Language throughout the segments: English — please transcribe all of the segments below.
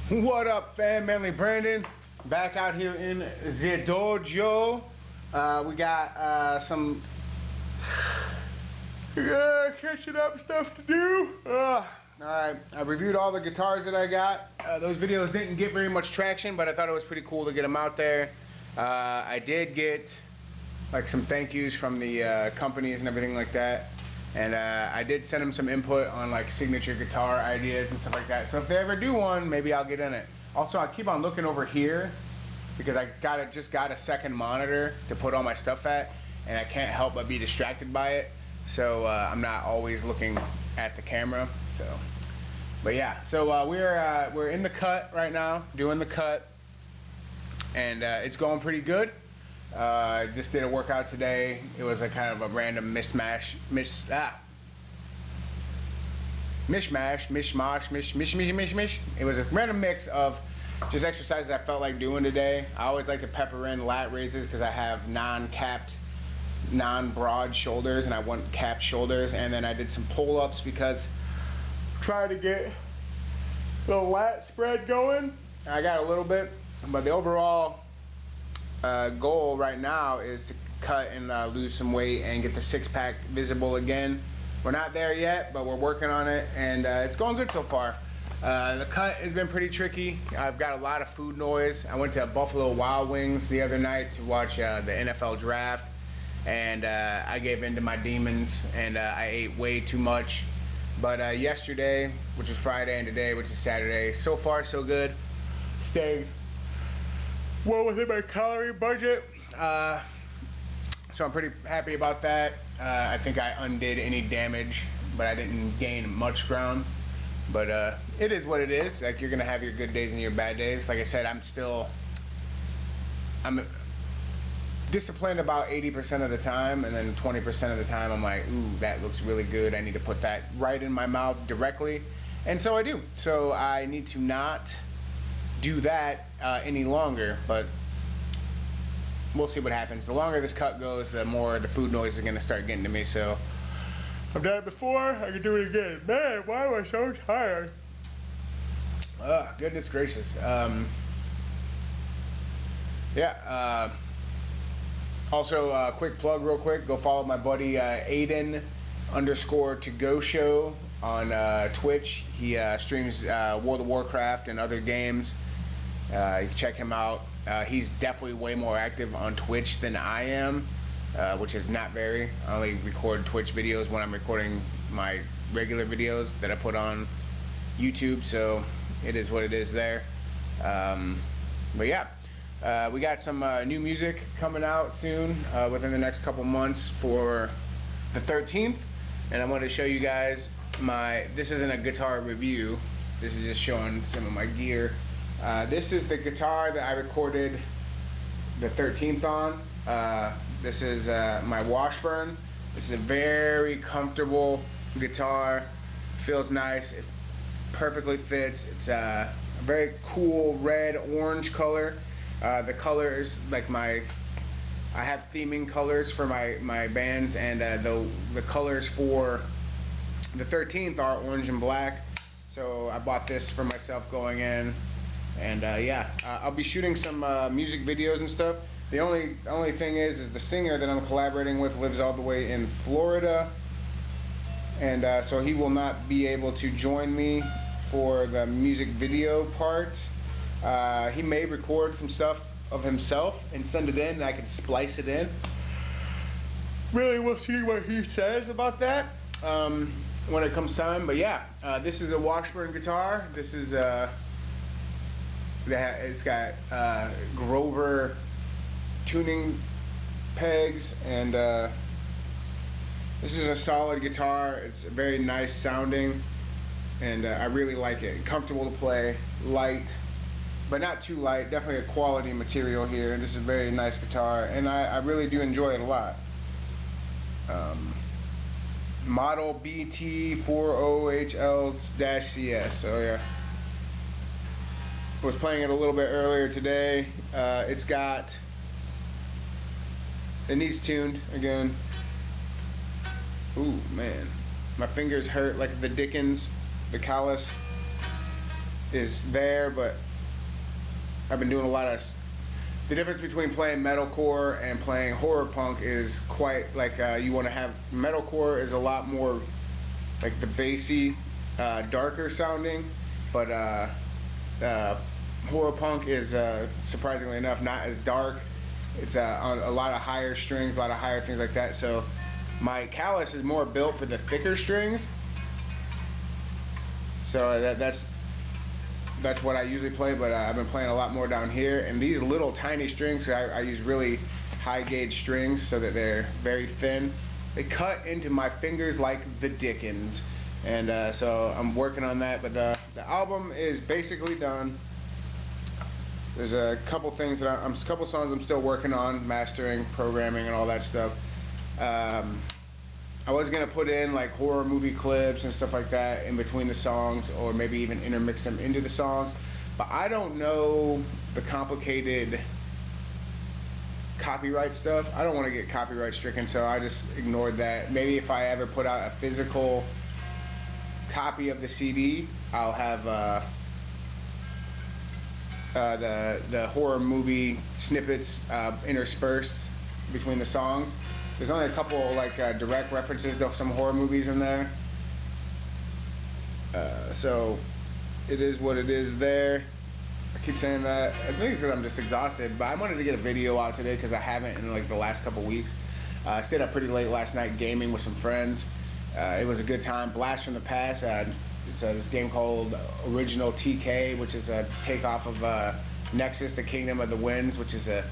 What up, fam? Manly Brandon back out here in the dojo. We got some catching up stuff to do. Alright, I reviewed all the guitars that I got. Those videos didn't get very much traction, but I thought it was pretty cool to get them out there. I did get like some thank yous from the companies and everything like that. And I did send them some input on like signature guitar ideas and stuff like that. So if they ever do one, maybe I'll get in it. Also, I keep on looking over here because I just got a second monitor to put all my stuff at, and I can't help but be distracted by it. So I'm not always looking at the camera. So, but yeah. So we're in the cut right now, doing the cut, and it's going pretty good. I just did a workout today. It was a kind of a random mishmash. It was a random mix of just exercises I felt like doing today. I always like to pepper in lat raises because I have non-capped, non-broad shoulders, and I want capped shoulders. And then I did some pull-ups because I'm trying to get the lat spread going. I got a little bit, but the overall goal right now is to cut and lose some weight and get the six-pack visible again. We're not there yet, but we're working on it, and it's going good so far. The cut has been pretty tricky. I've got a lot of food noise. I went to Buffalo Wild Wings the other night to watch the NFL draft, and I gave in to my demons, and I ate way too much. But yesterday, which was Friday, and today, which is Saturday, so far so good. Staying well within my calorie budget, so I'm pretty happy about that. I think I undid any damage, but I didn't gain much ground. But it is what it is. Like, you're gonna have your good days and your bad days. Like I said, I'm disciplined about 80% of the time, and then 20% of the time I'm like, ooh, that looks really good. I need to put that right in my mouth directly, and so I do. So I need to not do that any longer, but we'll see what happens. The longer this cut goes, the more the food noise is gonna start getting to me. So I've done it before, I can do it again. Man, why am I so tired? Goodness gracious. Also, quick plug real quick, go follow my buddy Aiden_to-go show on Twitch. He streams World of Warcraft and other games. You can check him out. He's definitely way more active on Twitch than I am, which is not very. I only record Twitch videos when I'm recording my regular videos that I put on YouTube, so it is what it is there. But yeah, we got some new music coming out soon, within the next couple months for the 13th, and I wanted to show you guys this isn't a guitar review, this is just showing some of my gear. This is the guitar that I recorded the 13th on. This is my Washburn. This is a very comfortable guitar. Feels nice. It perfectly fits. It's a very cool red-orange color. The colors, like I have theming colors for my bands, and the colors for the 13th are orange and black. So I bought this for myself going in. And yeah, I'll be shooting some music videos and stuff. The only thing is the singer that I'm collaborating with lives all the way in Florida, and so he will not be able to join me for the music video part. He may record some stuff of himself and send it in, and I can splice it in. Really, we'll see what he says about that when it comes time. But yeah, this is a Washburn guitar. This is it's got Grover tuning pegs, and this is a solid guitar. It's very nice sounding, and I really like it. Comfortable to play, light, but not too light. Definitely a quality material here, and this is a very nice guitar, and I really do enjoy it a lot. Model BT40HL-CS, so yeah. I was playing it a little bit earlier today. It needs tuned again. Ooh, man. My fingers hurt like the Dickens, the callus. is there, but I've been doing a lot of. The difference between playing metalcore and playing horror punk is quite like you want to have metalcore is a lot more like the bassy, darker sounding, but horror punk is surprisingly enough not as dark. It's on a lot of higher strings, a lot of higher things like that. So my callus is more built for the thicker strings. So that's what I usually play, but I've been playing a lot more down here. And these little tiny strings, I use really high gauge strings so that they're very thin. They cut into my fingers like the Dickens. And so I'm working on that, but the album is basically done. There's a couple things that a couple songs I'm still working on, mastering, programming, and all that stuff. I was gonna put in like horror movie clips and stuff like that in between the songs, or maybe even intermix them into the songs. But I don't know the complicated copyright stuff. I don't want to get copyright stricken, so I just ignored that. Maybe if I ever put out a physical copy of the CD, I'll have the horror movie snippets interspersed between the songs. There's only a couple like direct references to some horror movies in there. So it is what it is there. I keep saying that. I think it's because I'm just exhausted, but I wanted to get a video out today because I haven't in like the last couple weeks. I stayed up pretty late last night gaming with some friends. It was a good time. Blast from the past. It's this game called Original TK, which is a takeoff of Nexus, the Kingdom of the Winds, which is a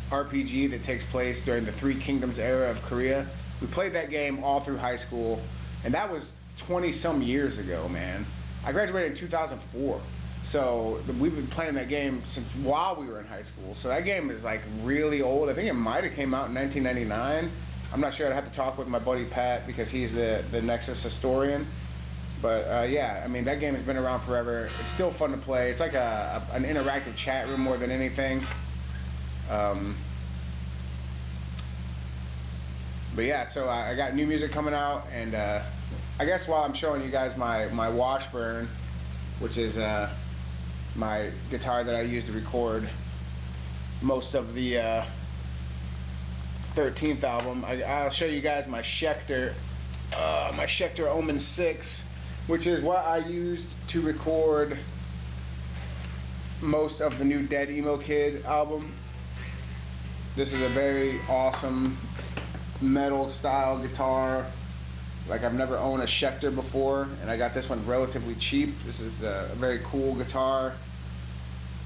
RPG that takes place during the Three Kingdoms era of Korea. We played that game all through high school, and that was 20-some years ago, man. I graduated in 2004, so we've been playing that game since while we were in high school. So that game is like really old. I think it might have came out in 1999. I'm not sure. I'd have to talk with my buddy Pat because he's the Nexus historian. But yeah, I mean, that game has been around forever. It's still fun to play. It's like an interactive chat room more than anything. But yeah, so I got new music coming out, and I guess while I'm showing you guys my Washburn, which is my guitar that I use to record most of the 13th album, I'll show you guys my Schecter Omen 6, which is what I used to record most of the new Dead Emo Kid album. This is a very awesome metal style guitar. Like, I've never owned a Schecter before, and I got this one relatively cheap. This is a very cool guitar,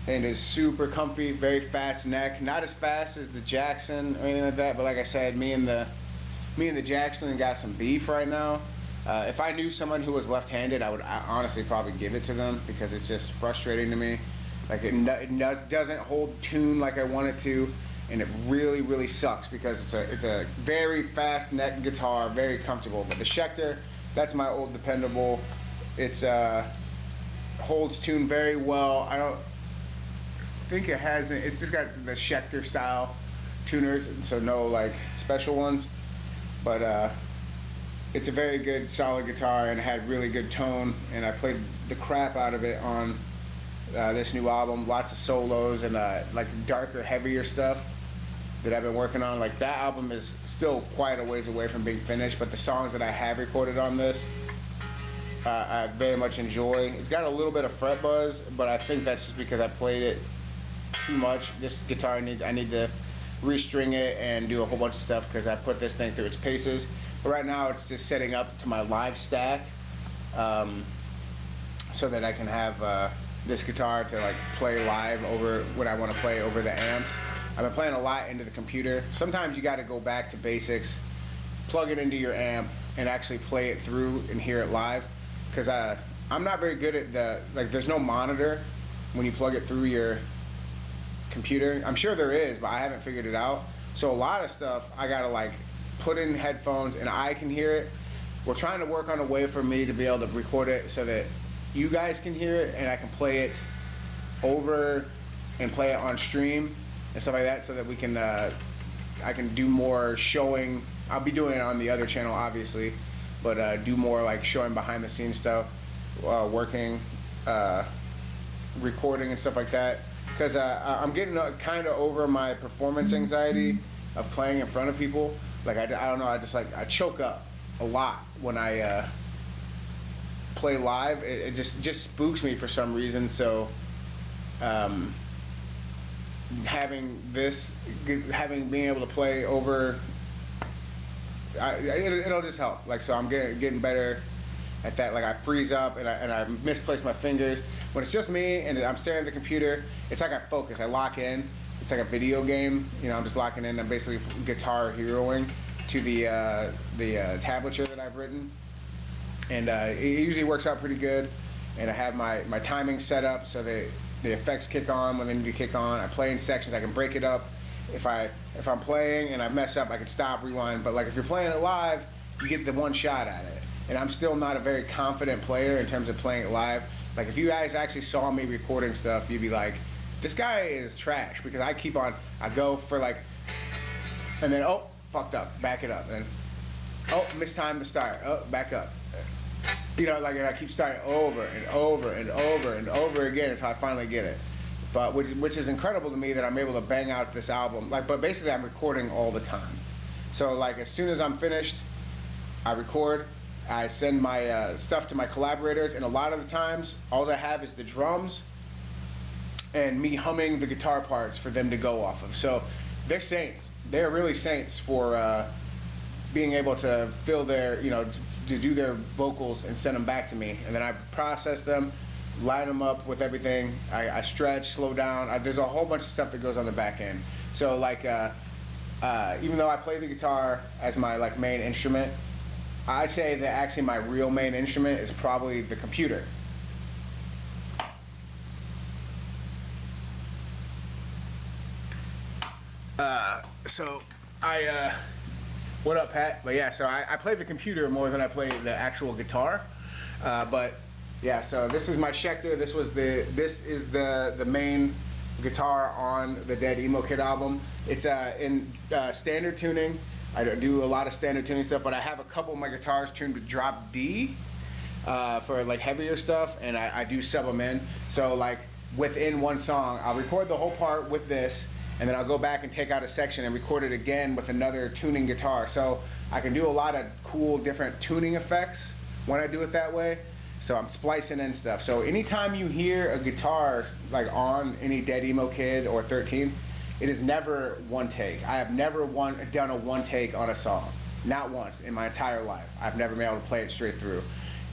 and it's super comfy, very fast neck. Not as fast as the Jackson or anything like that, but like I said, me and the Jackson got some beef right now. If I knew someone who was left-handed, I would honestly probably give it to them because it's just frustrating to me. Like, it doesn't hold tune like I want it to, and it really, really sucks because it's a very fast neck guitar, very comfortable. But the Schecter, that's my old dependable. It's holds tune very well. I don't think it has. It's just got the Schecter style tuners, so no like special ones. But it's a very good, solid guitar, and it had really good tone. And I played the crap out of it on this new album. Lots of solos and like darker, heavier stuff that I've been working on. Like, that album is still quite a ways away from being finished, but the songs that I have recorded on this, I very much enjoy. It's got a little bit of fret buzz, but I think that's just because I played it too much. This guitar I need to restring it and do a whole bunch of stuff because I put this thing through its paces. But right now it's just setting up to my live stack, so that I can have this guitar to like play live over what I want to play over the amps. I've been playing a lot into the computer. Sometimes you got to go back to basics, plug it into your amp, and actually play it through and hear it live. Because I'm not very good at there's no monitor when you plug it through your computer. I'm sure there is, but I haven't figured it out. So a lot of stuff I got to like put in headphones and I can hear it. We're trying to work on a way for me to be able to record it so that you guys can hear it and I can play it over and play it on stream and stuff like that, so that we can I can do more showing. I'll be doing it on the other channel obviously, but do more like showing behind the scenes stuff, working recording and stuff like that, because I'm getting kind of over my performance anxiety of playing in front of people. Like I don't know, I choke up a lot when I play live. It just spooks me for some reason. So being able to play over, it'll just help. Like, so I'm getting better at that. Like, I freeze up and I misplace my fingers. When it's just me and I'm staring at the computer, it's like I focus, I lock in. It's like a video game, you know. I'm just locking in. I'm basically guitar heroing to the tablature that I've written, and it usually works out pretty good. And I have my timing set up so that the effects kick on when they need to kick on. I play in sections. I can break it up. If I'm playing and I mess up, I can stop, rewind. But like if you're playing it live, you get the one shot at it. And I'm still not a very confident player in terms of playing it live. Like if you guys actually saw me recording stuff, you'd be like, this guy is trash, because I go for like, and then, oh, fucked up, back it up. And oh, missed time to start, oh, back up. You know, like, and I keep starting over and over and over and over again until I finally get it. But which is incredible to me that I'm able to bang out this album. Like, but basically I'm recording all the time. So like as soon as I'm finished, I record. I send my stuff to my collaborators, and a lot of the times, all I have is the drums and me humming the guitar parts for them to go off of. So they're saints. They're really saints for being able to fill their, you know, to do their vocals and send them back to me. And then I process them, line them up with everything. I stretch, slow down. There's a whole bunch of stuff that goes on the back end. So like, even though I play the guitar as my like main instrument, I say that actually my real main instrument is probably the computer. So what up, Pat? But yeah, so I play the computer more than I play the actual guitar. But yeah, so this is my Schecter. This is the main guitar on the Dead Emo Kid album. It's in standard tuning. I do a lot of standard tuning stuff, but I have a couple of my guitars tuned to drop D for like heavier stuff, and I do sub them in. So like within one song, I'll record the whole part with this, and then I'll go back and take out a section and record it again with another tuning guitar. So I can do a lot of cool different tuning effects when I do it that way. So I'm splicing in stuff. So anytime you hear a guitar like on any Dead Emo Kid or 13th, it is never one take. I have never done a one take on a song. Not once in my entire life. I've never been able to play it straight through.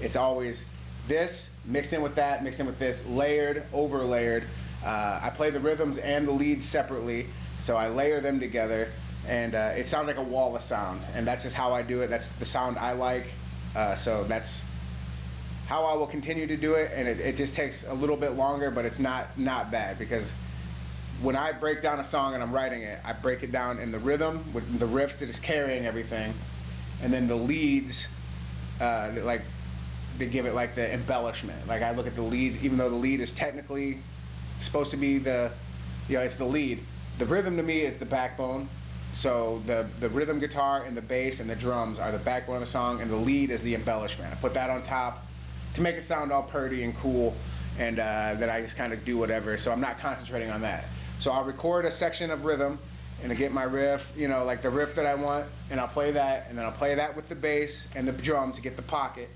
It's always this, mixed in with that, mixed in with this, layered, overlayered. I play the rhythms and the leads separately, so I layer them together, and it sounds like a wall of sound, and that's just how I do it. That's the sound I like, so that's how I will continue to do it, and it just takes a little bit longer, but it's not bad, because when I break down a song and I'm writing it, I break it down in the rhythm, with the riffs that is carrying everything, and then the leads, like, they give it like the embellishment. Like I look at the leads, even though the lead is technically supposed to be it's the lead. The rhythm to me is the backbone. So the rhythm guitar and the bass and the drums are the backbone of the song, and the lead is the embellishment. I put that on top to make it sound all purdy and cool, and that I just kind of do whatever. So I'm not concentrating on that. So I'll record a section of rhythm and I get my riff, you know, like the riff that I want, and I'll play that, and then I'll play that with the bass and the drums to get the pocket.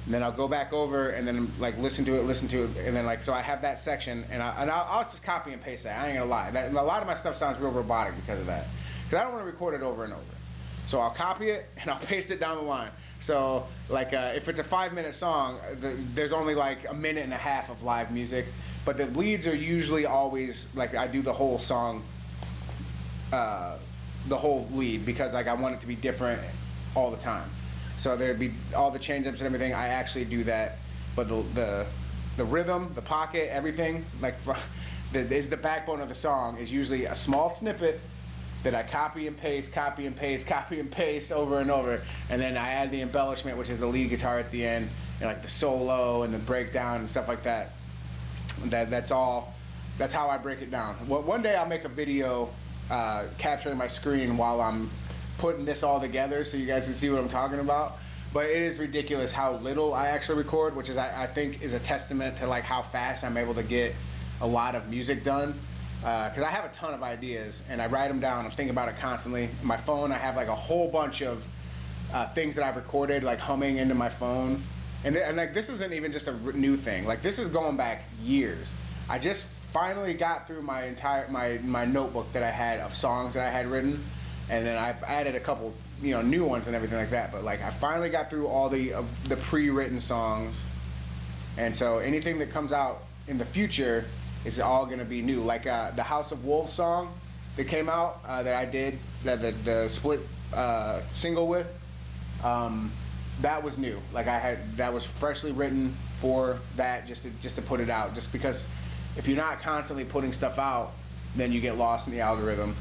And then I'll go back over and then like listen to it, and then like, so I have that section, and I'll just copy and paste that. I ain't gonna lie. A lot of my stuff sounds real robotic because of that. Because I don't want to record it over and over. So I'll copy it and I'll paste it down the line. So like if it's a 5-minute song, there's only like a minute and a half of live music, but the leads are usually always like I do the whole song, the whole lead, because like I want it to be different all the time. So there'd be all the change-ups and everything. I actually do that, but the rhythm, the pocket, everything like is the backbone of the song is usually a small snippet that I copy and paste over and over, and then I add the embellishment, which is the lead guitar at the end, and like the solo and the breakdown and stuff like that. That's all. That's how I break it down. Well, one day I'll make a video capturing my screen while I'm putting this all together, so you guys can see what I'm talking about. But it is ridiculous how little I actually record, which is I think is a testament to like how fast I'm able to get a lot of music done. Because I have a ton of ideas and I write them down. I'm thinking about it constantly. My phone, I have like a whole bunch of things that I've recorded, like humming into my phone. And like this isn't even just a new thing. Like this is going back years. I just finally got through my entire my notebook that I had of songs that I had written, and then I've added a couple new ones and everything like that. But like I finally got through all the pre-written songs, and so anything that comes out in the future is all gonna be new. Like the House of Wolves song that came out that I did the split single with. That was new. Like that was freshly written for that, just to put it out. Just because if you're not constantly putting stuff out, then you get lost in the algorithm.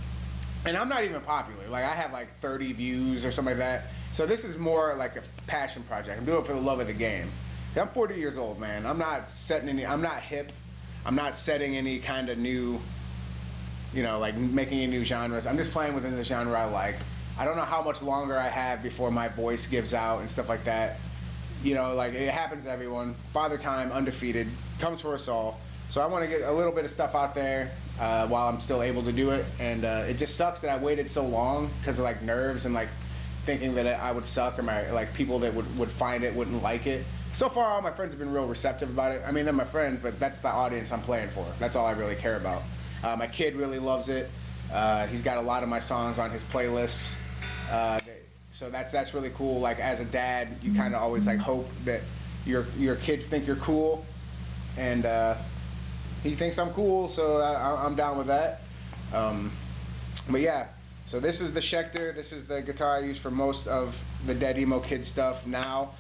And I'm not even popular. Like I have like 30 views or something like that. So this is more like a passion project. I'm doing it for the love of the game. I'm 40 years old, man. I'm not hip. I'm not setting any kind of new, like making any new genres. I'm just playing within the genre I like. I don't know how much longer I have before my voice gives out and stuff like that. Like it happens to everyone. Father Time, undefeated, comes for us all. So I want to get a little bit of stuff out there while I'm still able to do it. And it just sucks that I waited so long because of like nerves and like thinking that I would suck, or my like people that would find it wouldn't like it. So far, all my friends have been real receptive about it. I mean, they're my friends, but that's the audience I'm playing for. That's all I really care about. My kid really loves it. He's got a lot of my songs on his playlists. So that's really cool. Like as a dad, you kind of always like hope that your kids think you're cool, and he thinks I'm cool, so I'm down with that. But yeah, so this is the Schecter. This is the guitar I use for most of the Dead Emo Kid stuff now.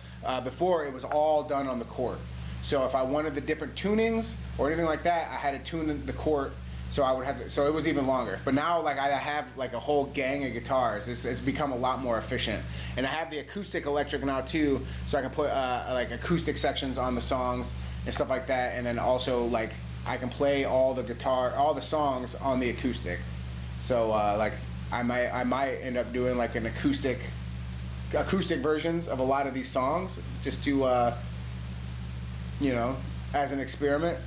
Before it was all done on the Court. So if I wanted the different tunings or anything like that, I had to tune the Court. So I would have to, so it was even longer. But now like I have like a whole gang of guitars. It's become a lot more efficient. And I have the acoustic electric now too, so I can put like acoustic sections on the songs and stuff like that. And then also like I can play all the songs on the acoustic. So like I might end up doing like an acoustic versions of a lot of these songs, just to as an experiment.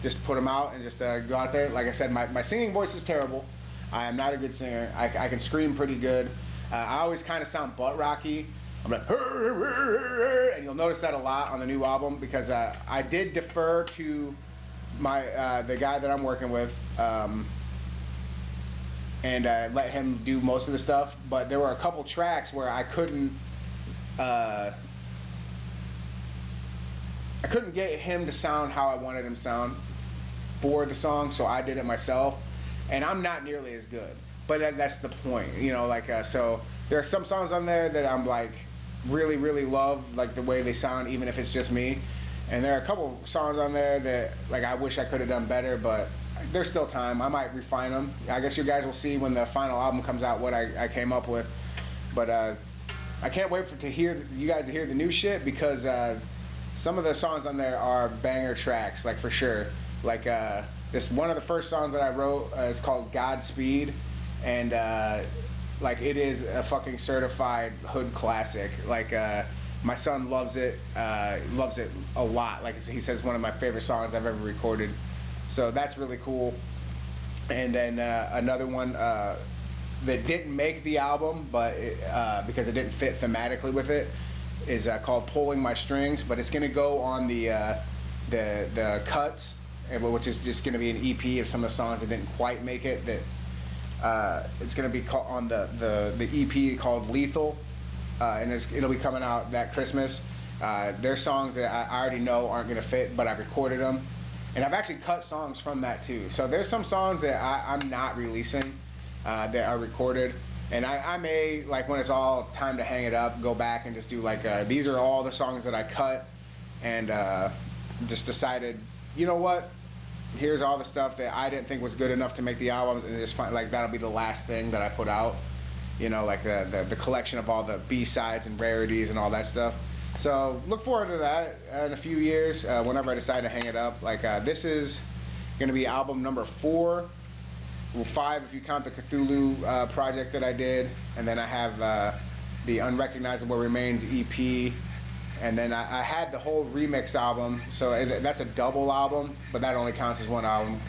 Just put them out and just go out there. Like I said, my singing voice is terrible. I am not a good singer. I can scream pretty good. I always kind of sound butt rocky. I'm like, and you'll notice that a lot on the new album because I did defer to the guy that I'm working with and let him do most of the stuff. But there were a couple tracks where I couldn't get him to sound how I wanted him to sound for the song, so I did it myself, and I'm not nearly as good, but that's the point, so there are some songs on there that I'm like really, really love, like the way they sound, even if it's just me, and there are a couple songs on there that like I wish I could have done better, but there's still time. I might refine them. I guess you guys will see when the final album comes out what I came up with, but I can't wait for you guys to hear the new shit, because some of the songs on there are banger tracks, like for sure. Like this one of the first songs that I wrote is called Godspeed, and like it is a fucking certified hood classic. Like my son loves it a lot. Like he says, one of my favorite songs I've ever recorded. So that's really cool. And then another one that didn't make the album, but because it didn't fit thematically with it, is called Pulling My Strings, but it's gonna go on the cuts, which is just gonna be an EP of some of the songs that didn't quite make it. That it's gonna be on the EP called Lethal, and it'll be coming out that Christmas. There's songs that I already know aren't gonna fit, but I've recorded them, and I've actually cut songs from that too. So there's some songs that I'm not releasing that are recorded. And I may, like when it's all time to hang it up, go back and just do like, these are all the songs that I cut, and just decided, you know what, here's all the stuff that I didn't think was good enough to make the album, and just like that'll be the last thing that I put out, like the collection of all the B-sides and rarities and all that stuff. So look forward to that in a few years, whenever I decide to hang it up. Like this is going to be album number 4. Well, 5 if you count the Cthulhu project that I did, and then I have the Unrecognizable Remains EP, and then I had the whole remix album. So that's a double album, but that only counts as one album.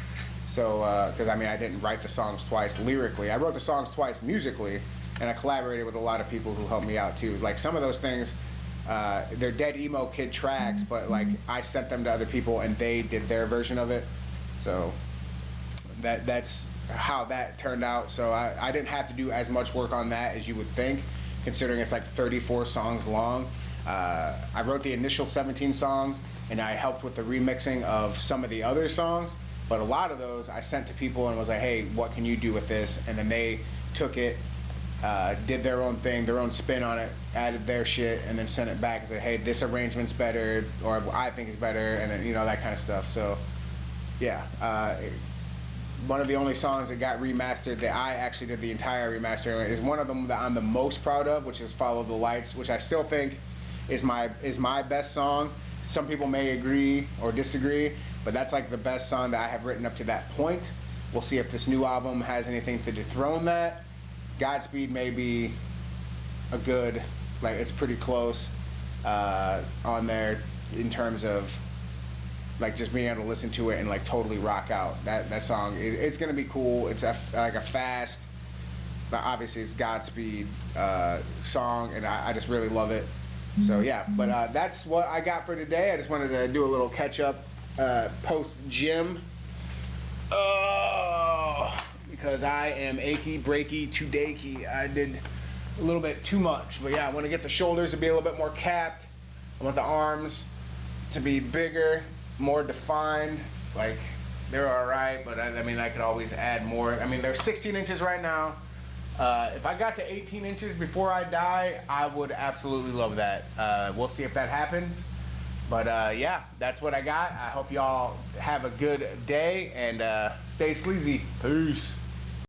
So, because I mean, I didn't write the songs twice lyrically. I wrote the songs twice musically, and I collaborated with a lot of people who helped me out too. Like some of those things, they're Dead Emo Kid tracks, but like I sent them to other people and they did their version of it. So that's how that turned out. So I didn't have to do as much work on that as you would think, considering it's like 34 songs long. I wrote the initial 17 songs, and I helped with the remixing of some of the other songs. But a lot of those I sent to people and was like, hey, what can you do with this? And then they took it, did their own thing, their own spin on it, added their shit, and then sent it back and said, hey, this arrangement's better, or I think it's better, and then, you know, that kind of stuff. So, yeah. One of the only songs that got remastered that I actually did the entire remaster is one of them that I'm the most proud of, which is Follow the Lights, which I still think is my best song. Some people may agree or disagree, but that's like the best song that I have written up to that point. We'll see if this new album has anything to dethrone that. Godspeed may be a good, like it's pretty close on there in terms of like just being able to listen to it and like totally rock out. That song, it's gonna be cool. It's like a fast, but obviously it's Godspeed song, and I just really love it. So yeah, but that's what I got for today. I just wanted to do a little catch up post gym. Because I am achy, breaky, today-key. I did a little bit too much. But yeah, I want to get the shoulders to be a little bit more capped. I want the arms to be bigger, more defined. Like, they're all right, but I mean, I could always add more. I mean, they're 16 inches right now. If I got to 18 inches before I die, I would absolutely love that. We'll see if that happens. But yeah, that's what I got. I hope y'all have a good day and stay sleazy. Peace.